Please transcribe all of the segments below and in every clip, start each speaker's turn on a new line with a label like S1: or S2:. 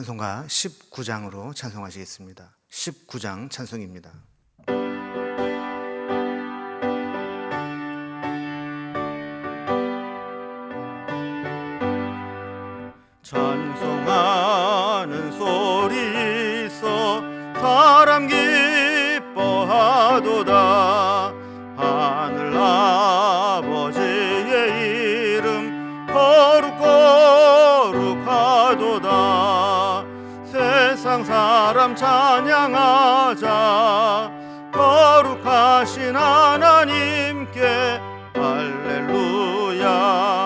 S1: 찬송가 19장으로 찬송하시겠습니다. 19장 찬송입니다. 찬송하는 소리 있어 사람 기뻐하도다. 하늘 아버지의 이름 거룩거룩하도다. 세상 사람 찬양하자. 거룩하신 하나님께 할렐루야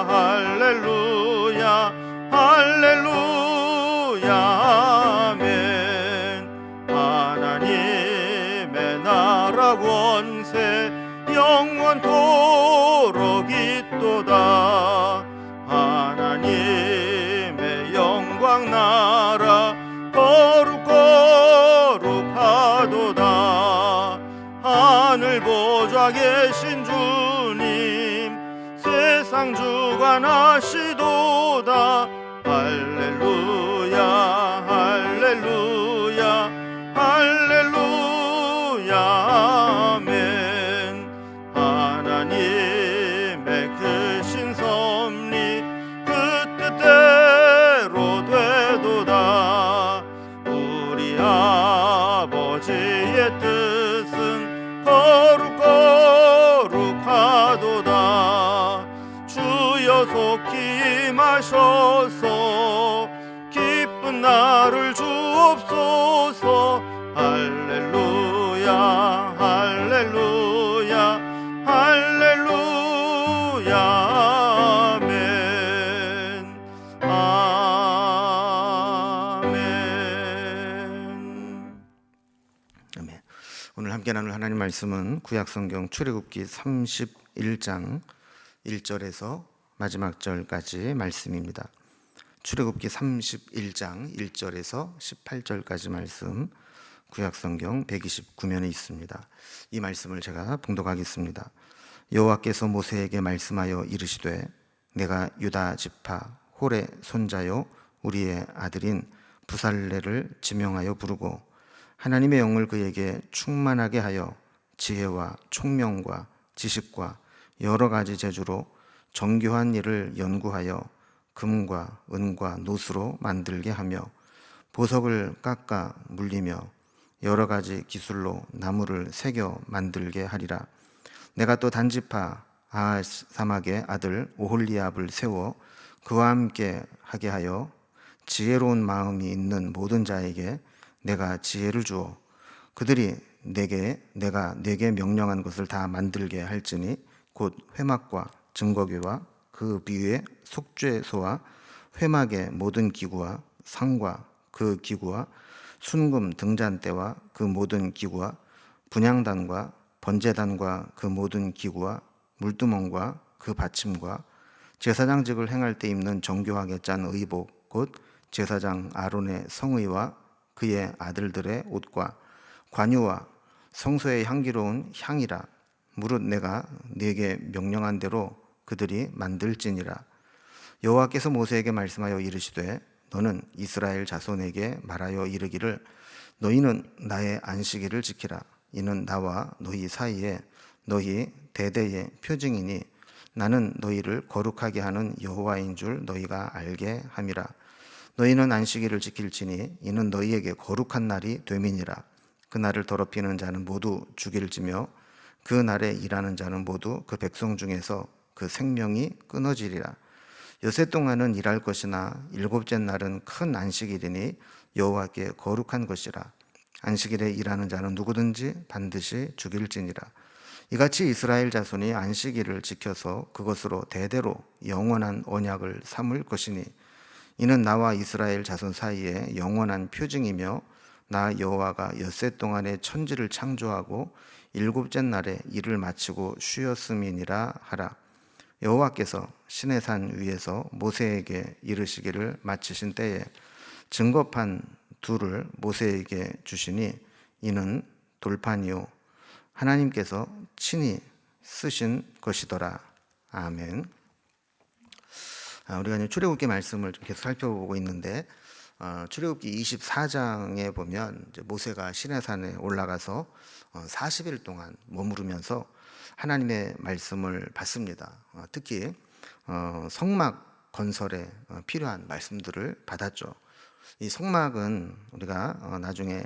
S1: 할렐루야 할렐루야 아멘. 하나님의 나라 권세 영원토록 있도다. 하나님의 영광 나라 거룩거룩하도다. 하늘 보좌 계신 주님 세상 주관하시도다. 할렐루야 할렐루야 할렐루야 아멘. 하나님의 크신 섭리 그 뜻대로 되도다. 우리 아버지의 뜻은 거룩거룩하도다. 주여 속히 마셔서 기쁜 나를 주옵소서. 할렐루야 할렐루야 할렐루야 아멘 아멘. 아멘. 오늘 함께 나눌 하나님 말씀은 구약성경 출애굽기 31장 1절에서 마지막 절까지 말씀입니다. 출애굽기 31장 1절에서 18절까지 말씀, 구약성경 129면에 있습니다. 이 말씀을 제가 봉독하겠습니다. 여호와께서 모세에게 말씀하여 이르시되 내가 유다 지파 홀의 손자요 우리의 아들인 부살레를 지명하여 부르고 하나님의 영을 그에게 충만하게 하여 지혜와 총명과 지식과 여러 가지 재주로 정교한 일을 연구하여 금과 은과 노수로 만들게 하며 보석을 깎아 물리며 여러 가지 기술로 나무를 새겨 만들게 하리라. 내가 또 단지파 아하사막의 아들 오홀리압을 세워 그와 함께 하게 하여 지혜로운 마음이 있는 모든 자에게 내가 지혜를 주어 그들이 내가 내게 명령한 것을 다 만들게 할지니 곧 회막과 증거궤와 그 비위의 속죄소와 회막의 모든 기구와 상과 그 기구와 순금 등잔대와 그 모든 기구와 분향단과 번제단과 그 모든 기구와 물두멍과 그 받침과 제사장직을 행할 때 입는 정교하게 짠 의복 곧 제사장 아론의 성의와 그의 아들들의 옷과 관유와 성소의 향기로운 향이라. 무릇 내가 네게 명령한 대로 그들이 만들지니라. 여호와께서 모세에게 말씀하여 이르시되 너는 이스라엘 자손에게 말하여 이르기를 너희는 나의 안식일을 지키라. 이는 나와 너희 사이에 너희 대대의 표징이니 나는 너희를 거룩하게 하는 여호와인 줄 너희가 알게 함이라. 너희는 안식일을 지킬지니 이는 너희에게 거룩한 날이 됨이니라. 그 날을 더럽히는 자는 모두 죽일지며 그 날에 일하는 자는 모두 그 백성 중에서 그 생명이 끊어지리라. 여세 동안은 일할 것이나 일곱째 날은 큰 안식일이니 여호와께 거룩한 것이라. 안식일에 일하는 자는 누구든지 반드시 죽일지니라. 이같이 이스라엘 자손이 안식일을 지켜서 그것으로 대대로 영원한 언약을 삼을 것이니 이는 나와 이스라엘 자손 사이에 영원한 표징이며 나 여호와가 엿새 동안에 천지를 창조하고 일곱째 날에 일을 마치고 쉬었음이니라 하라. 여호와께서 시내산 위에서 모세에게 이르시기를 마치신 때에 증거판 둘을 모세에게 주시니 이는 돌판이요 하나님께서 친히 쓰신 것이더라. 아멘. 우리가 이제 출애굽기 말씀을 좀 계속 살펴보고 있는데 출애굽기 24장에 보면 이제 모세가 시내산에 올라가서 40일 동안 머무르면서 하나님의 말씀을 받습니다. 특히 성막 건설에 필요한 말씀들을 받았죠. 이 성막은 우리가 나중에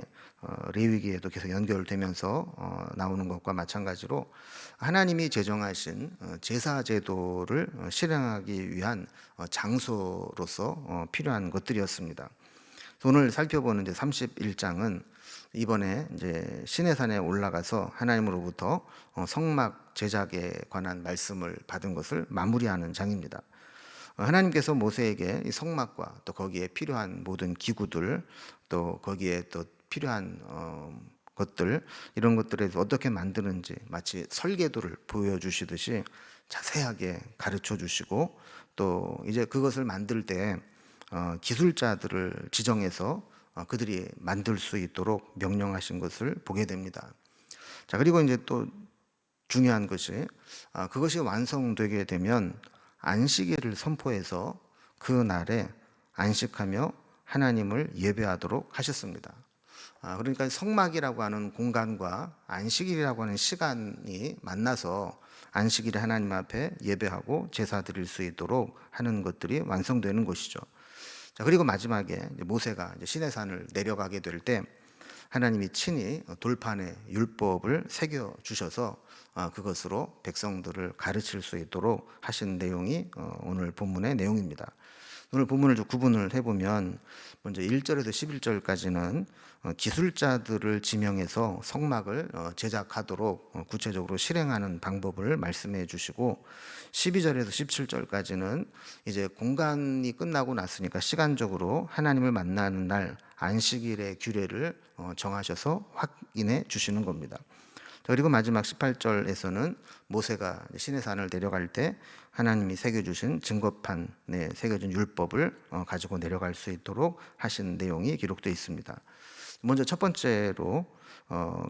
S1: 레위기에도 계속 연결되면서 나오는 것과 마찬가지로 하나님이 제정하신 제사 제도를 실행하기 위한 장소로서 필요한 것들이었습니다. 오늘 살펴보는 이제 31장은 이번에 이제 시내산에 올라가서 하나님으로부터 성막 제작에 관한 말씀을 받은 것을 마무리하는 장입니다. 하나님께서 모세에게 이 성막과 또 거기에 필요한 모든 기구들, 또 거기에 또 필요한 것들, 이런 것들을 어떻게 만드는지 마치 설계도를 보여주시듯이 자세하게 가르쳐 주시고, 또 이제 그것을 만들 때 기술자들을 지정해서 그들이 만들 수 있도록 명령하신 것을 보게 됩니다. 자, 그리고 이제 또 중요한 것이 그것이 완성되게 되면 안식일을 선포해서 그 날에 안식하며 하나님을 예배하도록 하셨습니다. 그러니까 성막이라고 하는 공간과 안식일이라고 하는 시간이 만나서 안식일에 하나님 앞에 예배하고 제사 드릴 수 있도록 하는 것들이 완성되는 것이죠. 자, 그리고 마지막에 모세가 시내산을 내려가게 될 때 하나님이 친히 돌판에 율법을 새겨 주셔서 그것으로 백성들을 가르칠 수 있도록 하신 내용이 오늘 본문의 내용입니다. 오늘 본문을 좀 구분을 해보면 먼저 1절에서 11절까지는 기술자들을 지명해서 성막을 제작하도록 구체적으로 실행하는 방법을 말씀해 주시고, 12절에서 17절까지는 이제 공간이 끝나고 났으니까 시간적으로 하나님을 만나는 날 안식일의 규례를 정하셔서 확인해 주시는 겁니다. 그리고 마지막 18절에서는 모세가 시내산을 내려갈 때 하나님이 새겨주신 증거판에 새겨진 율법을 가지고 내려갈 수 있도록 하신 내용이 기록되어 있습니다. 먼저 첫 번째로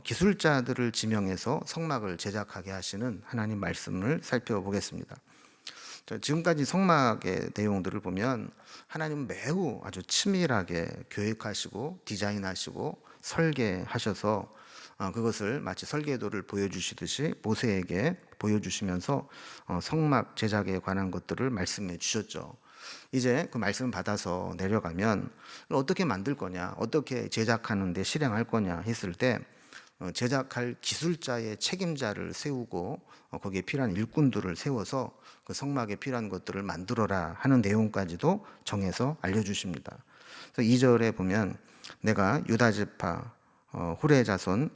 S1: 기술자들을 지명해서 성막을 제작하게 하시는 하나님 말씀을 살펴보겠습니다. 지금까지 성막의 내용들을 보면 하나님은 매우 아주 치밀하게 계획하시고 디자인하시고 설계하셔서 그것을 마치 설계도를 보여주시듯이 모세에게 보여주시면서 성막 제작에 관한 것들을 말씀해 주셨죠. 이제 그 말씀을 받아서 내려가면 어떻게 만들 거냐, 어떻게 제작하는데 실행할 거냐 했을 때 제작할 기술자의 책임자를 세우고 거기에 필요한 일꾼들을 세워서 그 성막에 필요한 것들을 만들어라 하는 내용까지도 정해서 알려주십니다. 그래서 2절에 보면 내가 유다 지파 후레 자손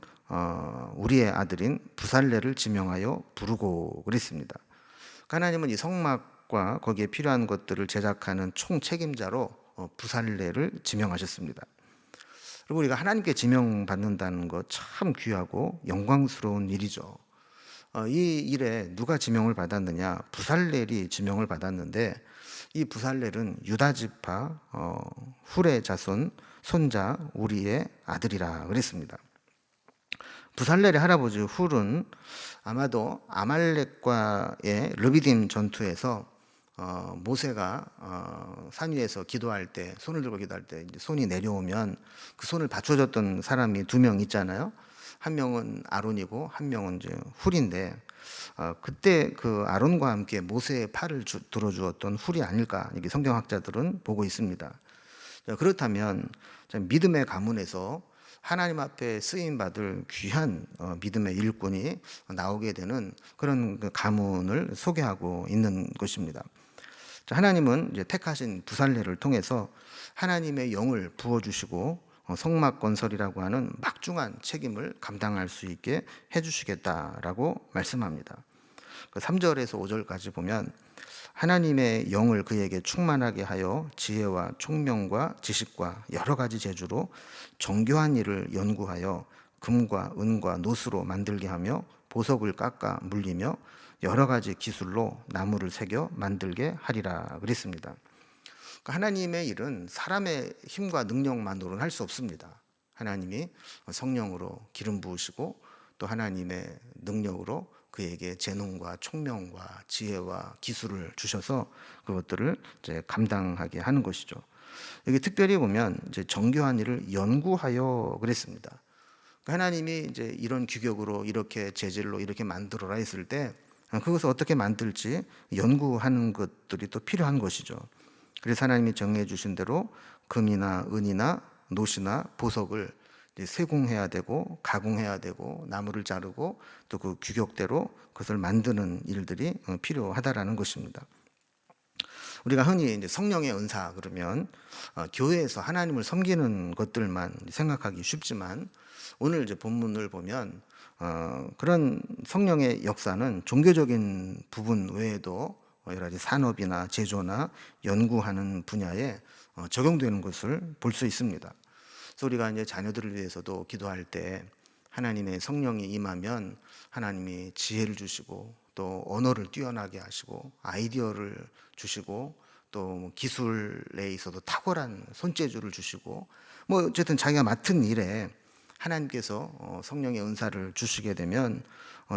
S1: 우리의 아들인 부살레를 지명하여 부르고 그랬습니다. 하나님은 이 성막과 거기에 필요한 것들을 제작하는 총 책임자로 부살레를 지명하셨습니다. 그리고 우리가 하나님께 지명받는다는 것 참 귀하고 영광스러운 일이죠. 이 일에 누가 지명을 받았느냐? 부살렐이 지명을 받았는데, 이 부살렐은 유다 지파 후레 자손 손자 우리의 아들이라 그랬습니다. 부살렐의 할아버지 훌은 아마도 아말렉과의 르비딤 전투에서 모세가 산 위에서 기도할 때, 손을 들고 기도할 때 이제 손이 내려오면 그 손을 받쳐줬던 사람이 두 명 있잖아요. 한 명은 아론이고 한 명은 이제 훌인데, 그때 그 아론과 함께 모세의 팔을 들어주었던 훌이 아닐까, 이렇게 성경학자들은 보고 있습니다. 그렇다면 믿음의 가문에서 하나님 앞에 쓰임 받을 귀한 믿음의 일꾼이 나오게 되는 그런 가문을 소개하고 있는 것입니다. 하나님은 이제 택하신 부살레를 통해서 하나님의 영을 부어주시고 성막 건설이라고 하는 막중한 책임을 감당할 수 있게 해주시겠다라고 말씀합니다. 3절에서 5절까지 보면 하나님의 영을 그에게 충만하게 하여 지혜와 총명과 지식과 여러 가지 재주로 정교한 일을 연구하여 금과 은과 노수로 만들게 하며 보석을 깎아 물리며 여러 가지 기술로 나무를 새겨 만들게 하리라 그랬습니다. 하나님의 일은 사람의 힘과 능력만으로는 할 수 없습니다. 하나님이 성령으로 기름 부으시고 또 하나님의 능력으로 그에게 재능과 총명과 지혜와 기술을 주셔서 그것들을 이제 감당하게 하는 것이죠. 여기 특별히 보면 이제 정교한 일을 연구하여 그랬습니다. 그러니까 하나님이 이제 이런 규격으로 이렇게 재질로 이렇게 만들어라 했을 때 그것을 어떻게 만들지 연구하는 것들이 또 필요한 것이죠. 그래서 하나님이 정해 주신 대로 금이나 은이나 놋이나 보석을 이제 세공해야 되고 가공해야 되고 나무를 자르고 또 그 규격대로 그것을 만드는 일들이 필요하다라는 것입니다. 우리가 흔히 이제 성령의 은사 그러면 교회에서 하나님을 섬기는 것들만 생각하기 쉽지만 오늘 이제 본문을 보면 그런 성령의 역사는 종교적인 부분 외에도 여러 가지 산업이나 제조나 연구하는 분야에 적용되는 것을 볼 수 있습니다. 그래서 우리가 이제 자녀들을 위해서도 기도할 때 하나님의 성령이 임하면 하나님이 지혜를 주시고 또 언어를 뛰어나게 하시고 아이디어를 주시고 또 기술에 있어도 탁월한 손재주를 주시고 뭐 어쨌든 자기가 맡은 일에 하나님께서 성령의 은사를 주시게 되면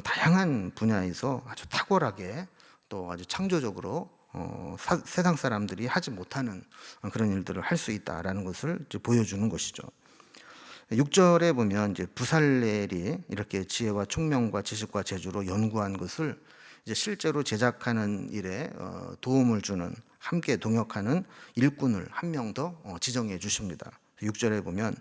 S1: 다양한 분야에서 아주 탁월하게 또 아주 창조적으로 세상 사람들이 하지 못하는 그런 일들을 할 수 있다라는 것을 이제 보여주는 것이죠. 6절에 보면 이제 부살렐이 이렇게 지혜와 총명과 지식과 재주로 연구한 것을 이제 실제로 제작하는 일에 도움을 주는 함께 동역하는 일꾼을 한 명 더 지정해 주십니다. 6절에 보면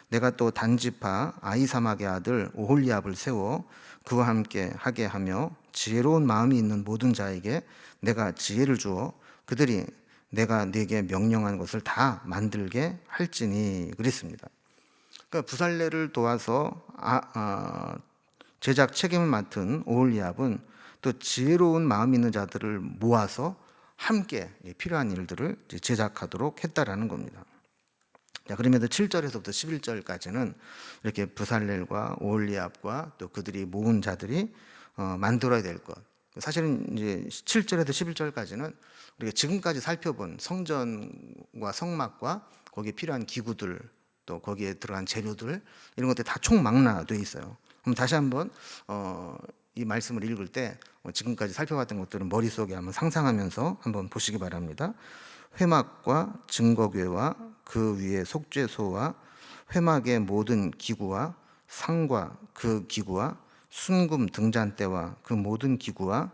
S1: 내가 또 단지파 아히사막의 아들 오홀리압을 세워 그와 함께 하게 하며 지혜로운 마음이 있는 모든 자에게 내가 지혜를 주어 그들이 내가 네게 명령한 것을 다 만들게 할지니 그랬습니다. 그러니까 부살레를 도와서 제작 책임을 맡은 오홀리압은 또 지혜로운 마음 있는 자들을 모아서 함께 필요한 일들을 제작하도록 했다라는 겁니다. 자, 그러면 7절에서부터 11절까지는 이렇게 부살렐과 오홀리압과 또 그들이 모은 자들이 만들어야 될 것. 사실은 이제 7절에서 11절까지는 우리가 지금까지 살펴본 성전과 성막과 거기에 필요한 기구들 또 거기에 들어간 재료들 이런 것들이 다 총망라되어 있어요. 그럼 다시 한번 이 말씀을 읽을 때 지금까지 살펴봤던 것들은 머릿속에 한번 상상하면서 한번 보시기 바랍니다. 회막과 증거궤와 그 위에 속죄소와 회막의 모든 기구와 상과 그 기구와 순금 등잔대와 그 모든 기구와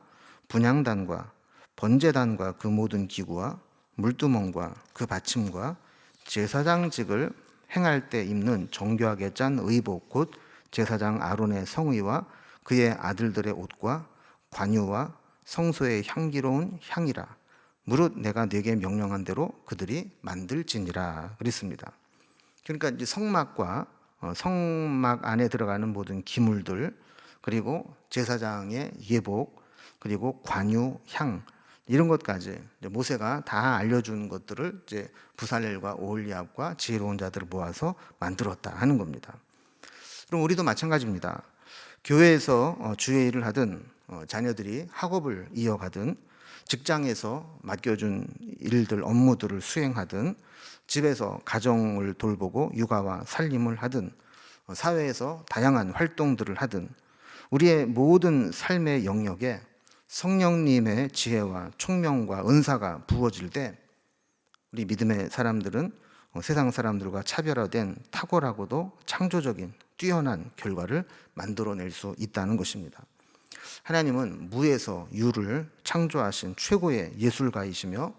S1: 분향단과 번제단과 그 모든 기구와 물두멍과 그 받침과 제사장직을 행할 때 입는 정교하게 짠 의복 곧 제사장 아론의 성의와 그의 아들들의 옷과 관유와 성소의 향기로운 향이라 무릇 내가 네게 명령한 대로 그들이 만들지니라 그랬습니다. 그러니까 이제 성막과 성막 안에 들어가는 모든 기물들 그리고 제사장의 예복 그리고 관유 향 이런 것까지 모세가 다 알려준 것들을 이제 부살렐과 오홀리압과 지혜로운 자들을 모아서 만들었다 하는 겁니다. 그럼 우리도 마찬가지입니다. 교회에서 주의 일을 하든 자녀들이 학업을 이어가든 직장에서 맡겨준 일들 업무들을 수행하든 집에서 가정을 돌보고 육아와 살림을 하든 사회에서 다양한 활동들을 하든 우리의 모든 삶의 영역에 성령님의 지혜와 총명과 은사가 부어질 때 우리 믿음의 사람들은 세상 사람들과 차별화된 탁월하고도 창조적인 뛰어난 결과를 만들어낼 수 있다는 것입니다. 하나님은 무에서 유를 창조하신 최고의 예술가이시며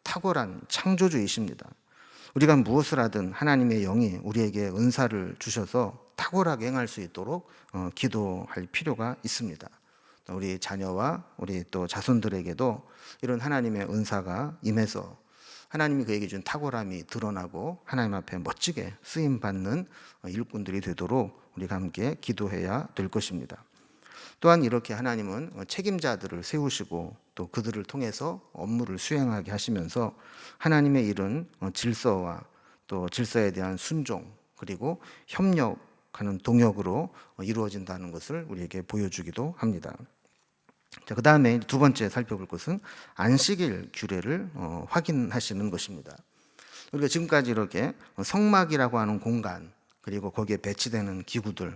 S1: 탁월한 창조주이십니다. 우리가 무엇을 하든 하나님의 영이 우리에게 은사를 주셔서 탁월하게 행할 수 있도록 기도할 필요가 있습니다. 우리 자녀와 우리 또 자손들에게도 이런 하나님의 은사가 임해서 하나님이 그에게 준 탁월함이 드러나고 하나님 앞에 멋지게 쓰임받는 일꾼들이 되도록 우리가 함께 기도해야 될 것입니다. 또한 이렇게 하나님은 책임자들을 세우시고 또 그들을 통해서 업무를 수행하게 하시면서 하나님의 일은 질서와 또 질서에 대한 순종 그리고 협력하는 동역으로 이루어진다는 것을 우리에게 보여주기도 합니다. 자, 그 다음에 두 번째 살펴볼 것은 안식일 규례를 확인하시는 것입니다. 우리가 지금까지 이렇게 성막이라고 하는 공간 그리고 거기에 배치되는 기구들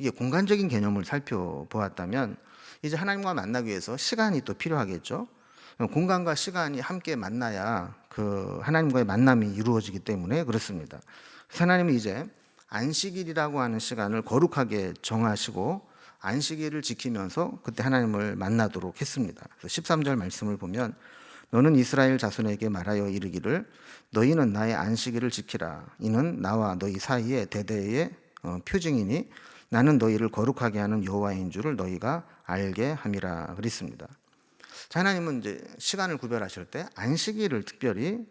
S1: 이게 공간적인 개념을 살펴보았다면 이제 하나님과 만나기 위해서 시간이 또 필요하겠죠. 공간과 시간이 함께 만나야 그 그 하나님과의 만남이 이루어지기 때문에 그렇습니다. 그래서 하나님은 이제 안식일이라고 하는 시간을 거룩하게 정하시고 안식일을 지키면서 그때 하나님을 만나도록 했습니다. 그래서 13절 말씀을 보면 너는 이스라엘 자손에게 말하여 이르기를 너희는 나의 안식일을 지키라. 이는 나와 너희 사이에 대대의 표징이니 나는 너희를 거룩하게 하는 여호와인 줄을 너희가 알게 함이라 그랬습니다. 자, 하나님은 이제 시간을 구별하실 때 안식일을 특별히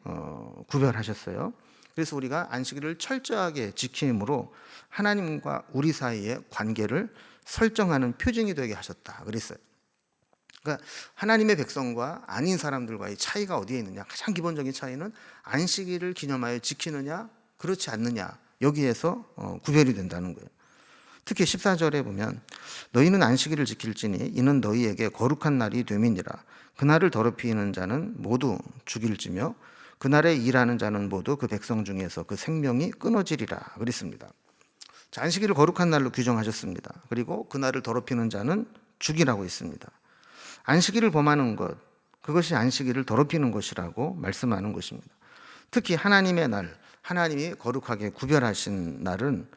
S1: 구별하셨어요. 그래서 우리가 안식일을 철저하게 지킴으로 하나님과 우리 사이의 관계를 설정하는 표징이 되게 하셨다 그랬어요. 그러니까 하나님의 백성과 아닌 사람들과의 차이가 어디에 있느냐? 가장 기본적인 차이는 안식일을 기념하여 지키느냐 그렇지 않느냐 여기에서 구별이 된다는 거예요. 특히 14절에 보면 너희는 안식일을 지킬지니 이는 너희에게 거룩한 날이 됨이니라. 그날을 더럽히는 자는 모두 죽일지며 그날에 일하는 자는 모두 그 백성 중에서 그 생명이 끊어지리라 그랬습니다. 자, 안식일을 거룩한 날로 규정하셨습니다. 그리고 그날을 더럽히는 자는 죽이라고 했습니다. 안식일을 범하는 것, 그것이 안식일을 더럽히는 것이라고 말씀하는 것입니다. 특히 하나님의 날, 하나님이 거룩하게 구별하신 날은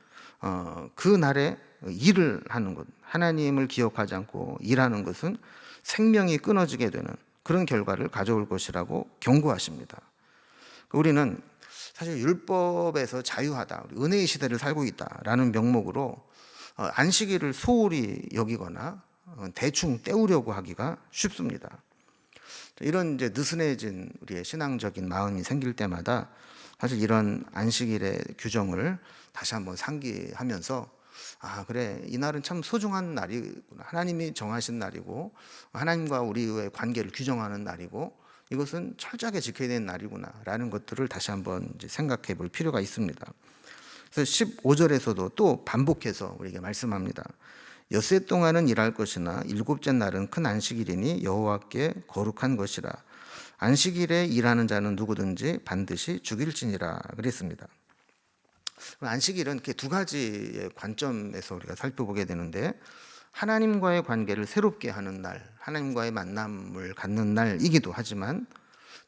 S1: 그 날에 일을 하는 것, 하나님을 기억하지 않고 일하는 것은 생명이 끊어지게 되는 그런 결과를 가져올 것이라고 경고하십니다. 우리는 사실 율법에서 자유하다, 은혜의 시대를 살고 있다라는 명목으로 안식일을 소홀히 여기거나 대충 때우려고 하기가 쉽습니다. 이런 이제 느슨해진 우리의 신앙적인 마음이 생길 때마다 사실 이런 안식일의 규정을 다시 한번 상기하면서 아, 그래, 이날은 참 소중한 날이구나. 하나님이 정하신 날이고 하나님과 우리의 관계를 규정하는 날이고 이것은 철저하게 지켜야 되는 날이구나 라는 것들을 다시 한번 이제 생각해 볼 필요가 있습니다. 그래서 15절에서도 또 반복해서 우리에게 말씀합니다. 엿새 동안은 일할 것이나 일곱째 날은 큰 안식일이니 여호와께 거룩한 것이라. 안식일에 일하는 자는 누구든지 반드시 죽일지니라 그랬습니다. 안식일은 이렇게 두 가지의 관점에서 우리가 살펴보게 되는데 하나님과의 관계를 새롭게 하는 날, 하나님과의 만남을 갖는 날이기도 하지만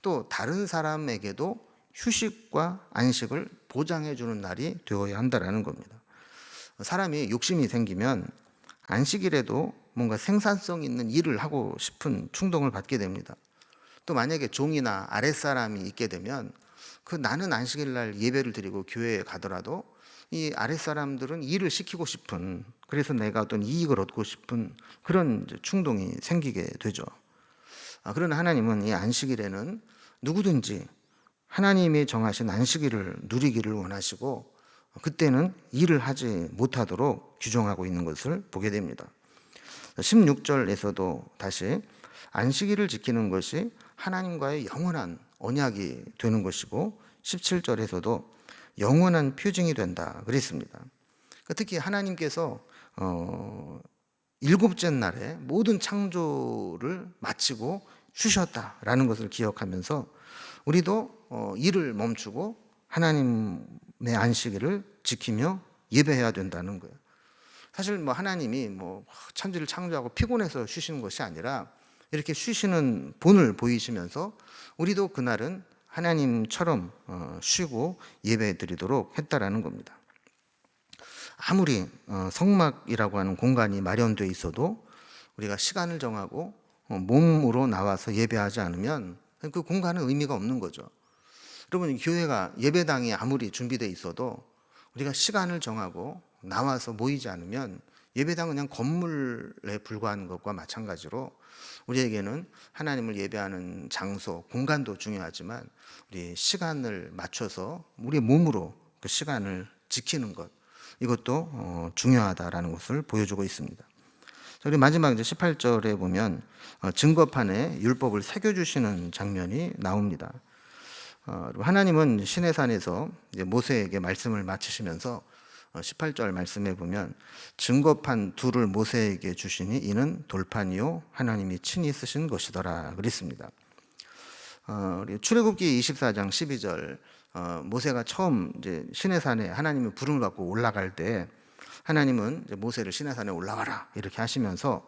S1: 또 다른 사람에게도 휴식과 안식을 보장해 주는 날이 되어야 한다는 겁니다. 사람이 욕심이 생기면 안식일에도 뭔가 생산성 있는 일을 하고 싶은 충동을 받게 됩니다. 또 만약에 종이나 아랫사람이 있게 되면 그 나는 안식일 날 예배를 드리고 교회에 가더라도 이 아랫사람들은 일을 시키고 싶은, 그래서 내가 어떤 이익을 얻고 싶은 그런 충동이 생기게 되죠. 그러나 하나님은 이 안식일에는 누구든지 하나님이 정하신 안식일을 누리기를 원하시고 그때는 일을 하지 못하도록 규정하고 있는 것을 보게 됩니다. 16절에서도 다시 안식일을 지키는 것이 하나님과의 영원한 언약이 되는 것이고 17절에서도 영원한 표징이 된다 그랬습니다. 특히 하나님께서 일곱째 날에 모든 창조를 마치고 쉬셨다라는 것을 기억하면서 우리도 일을 멈추고 하나님의 안식일을 지키며 예배해야 된다는 거예요. 사실 뭐 하나님이 뭐 천지를 창조하고 피곤해서 쉬시는 것이 아니라 이렇게 쉬시는 본을 보이시면서 우리도 그날은 하나님처럼 쉬고 예배 드리도록 했다라는 겁니다. 아무리 성막이라고 하는 공간이 마련되어 있어도 우리가 시간을 정하고 몸으로 나와서 예배하지 않으면 그 공간은 의미가 없는 거죠. 여러분, 교회가 예배당이 아무리 준비되어 있어도 우리가 시간을 정하고 나와서 모이지 않으면 예배당은 그냥 건물에 불과한 것과 마찬가지로 우리에게는 하나님을 예배하는 장소, 공간도 중요하지만 우리 시간을 맞춰서 우리 몸으로 그 시간을 지키는 것, 이것도 중요하다라는 것을 보여주고 있습니다. 우리 마지막 이제 18절에 보면 증거판에 율법을 새겨주시는 장면이 나옵니다. 하나님은 시내산에서 모세에게 말씀을 마치시면서 18절 말씀에 보면 증거판 둘을 모세에게 주시니 이는 돌판이요 하나님이 친히 쓰신 것이더라 그랬습니다. 우리 출애굽기 24장 12절 모세가 처음 이제 시내산에 하나님의 부름을 받고 올라갈 때 하나님은 이제 모세를 시내산에 올라가라 이렇게 하시면서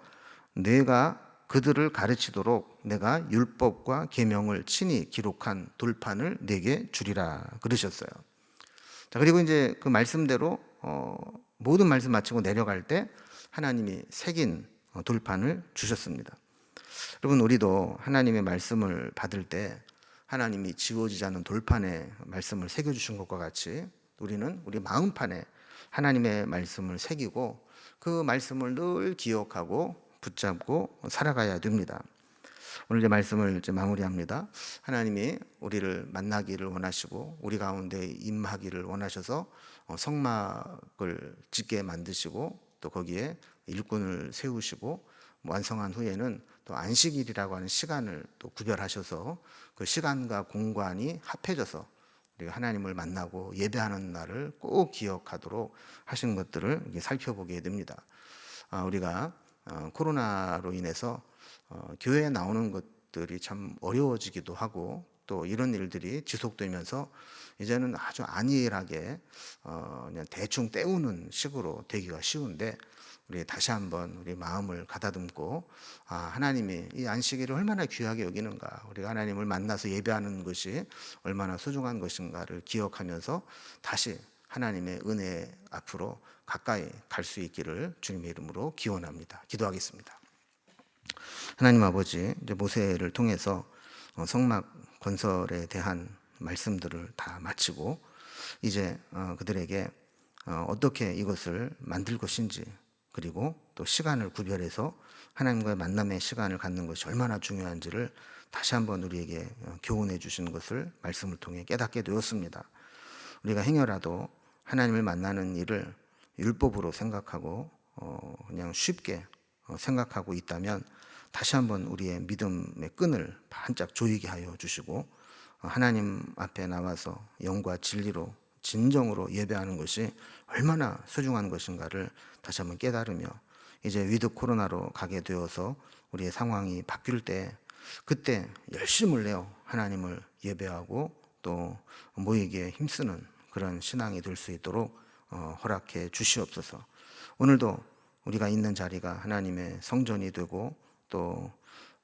S1: 내가 그들을 가르치도록 내가 율법과 계명을 친히 기록한 돌판을 내게 주리라 그러셨어요. 자, 그리고 이제 그 말씀대로 모든 말씀 마치고 내려갈 때 하나님이 새긴 돌판을 주셨습니다. 여러분, 우리도 하나님의 말씀을 받을 때 하나님이 지워지지 않는 돌판에 말씀을 새겨주신 것과 같이 우리는 우리 마음판에 하나님의 말씀을 새기고 그 말씀을 늘 기억하고 붙잡고 살아가야 됩니다. 오늘 이제 말씀을 이제 마무리합니다. 하나님이 우리를 만나기를 원하시고 우리 가운데 임하기를 원하셔서 성막을 짓게 만드시고 또 거기에 일꾼을 세우시고 완성한 후에는 또 안식일이라고 하는 시간을 또 구별하셔서 그 시간과 공간이 합해져서 우리가 하나님을 만나고 예배하는 날을 꼭 기억하도록 하신 것들을 살펴보게 됩니다. 우리가 코로나로 인해서 교회에 나오는 것들이 참 어려워지기도 하고 또 이런 일들이 지속되면서 이제는 아주 안일하게 그냥 대충 때우는 식으로 되기가 쉬운데, 우리 다시 한번 우리 마음을 가다듬고 하나님이 이 안식일을 얼마나 귀하게 여기는가, 우리가 하나님을 만나서 예배하는 것이 얼마나 소중한 것인가를 기억하면서 다시 하나님의 은혜 앞으로 가까이 갈 수 있기를 주님의 이름으로 기원합니다. 기도하겠습니다. 하나님 아버지, 이제 모세를 통해서 성막 건설에 대한 말씀들을 다 마치고 이제 그들에게 어떻게 이것을 만들 것인지, 그리고 또 시간을 구별해서 하나님과의 만남의 시간을 갖는 것이 얼마나 중요한지를 다시 한번 우리에게 교훈해 주신 것을 말씀을 통해 깨닫게 되었습니다. 우리가 행여라도 하나님을 만나는 일을 율법으로 생각하고 그냥 쉽게 생각하고 있다면 다시 한번 우리의 믿음의 끈을 반짝 조이게 하여 주시고 하나님 앞에 나와서 영과 진리로 진정으로 예배하는 것이 얼마나 소중한 것인가를 다시 한번 깨달으며 이제 위드 코로나로 가게 되어서 우리의 상황이 바뀔 때 그때 열심을 내어 하나님을 예배하고 또 모이기에 힘쓰는 그런 신앙이 될 수 있도록 허락해 주시옵소서. 오늘도 우리가 있는 자리가 하나님의 성전이 되고 또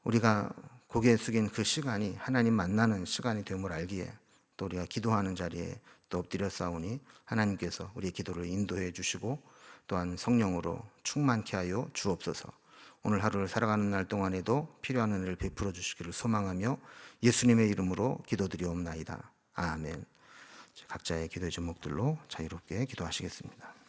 S1: 우리가 고개 숙인 그 시간이 하나님 만나는 시간이 됨을 알기에 또 우리가 기도하는 자리에 또 엎드려 싸우니 하나님께서 우리의 기도를 인도해 주시고 또한 성령으로 충만케 하여 주옵소서. 오늘 하루를 살아가는 날 동안에도 필요한 은혜를 베풀어 주시기를 소망하며 예수님의 이름으로 기도드리옵나이다. 아멘. 각자의 기도의 제목들로 자유롭게 기도하시겠습니다.